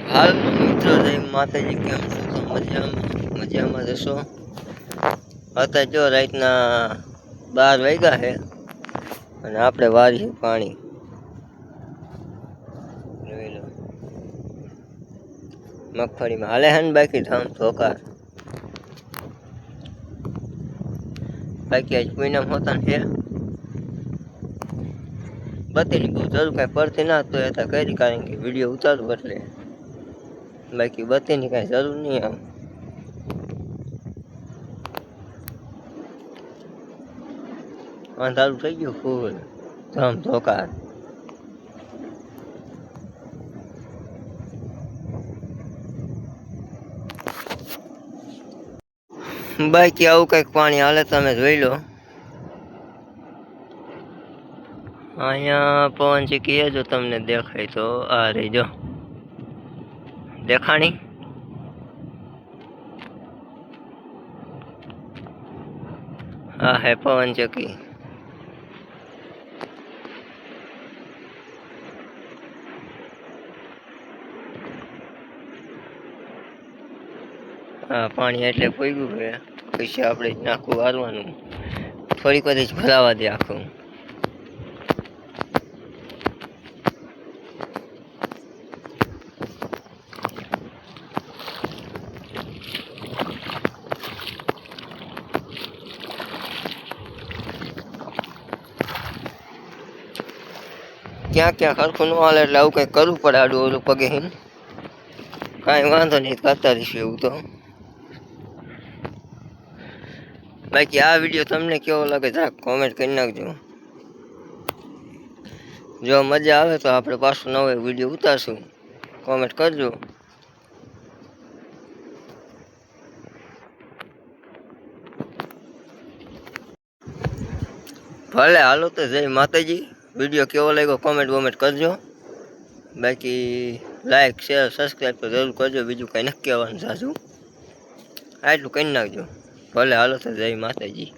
હાલ મિત્રો જય માતાજી, કેમ છો? તો મજામાં જશો. અત્યારે જો રાતના 12 વાગ્યા છે અને આપણે વારી પાણી જોઈ લો. મગફળીમાં હાલે હે ને બાકી ધામ ધોકાર બાકી આજ કોઈના હોતા છે. બતીની બહુ જરૂર કાંઈ પડતી ના તો એ કરી, કારણ કે વિડીયો ઉતારું એટલે બાકી બતીની કાંઈ જરૂર નહીં. આમ અંધારું થઈ ગયું ફૂલ ધમ ધોકાર. બાકી આવું કંઈક પાણી હાલે, તમે જોઈ લો. અહીંયા પવન ચીકી જો તમને દેખાય તો આ રહી જો દેખાણી. આ હે પવન ચક્કી. હા પાણી એટલે પોગ્યું છે. પછી આપણે નાખું વારવાનું, થોડીક વાર જ ભરાવા દે આખું. ક્યાં ક્યાં ખરખું ન હાલે એટલે આવું કંઈક કરવું પડે. આડું ઓલું પગે હિન કાંઈ વાંધો નહીં, કરતા રહીશું એવું તો. બાકી આ વિડીયો તમને કેવો લાગે જરાક કોમેન્ટ કરી નાખજો. જો મજા આવે તો આપણે પાછું નવો વિડીયો ઉતારશું. કોમેન્ટ કરજો. ભલે હાલો તો જય માતાજી. વિડીયો કેવો લાગ્યો કોમેન્ટ કરજો. બાકી લાઈક શેર સબસ્ક્રાઈબ તો જરૂર કરજો. બીજું કંઈ નક્કી કહેવાનું સાચું આટલું કરી નાખજો. ભલે હાલો તો જય માતાજી.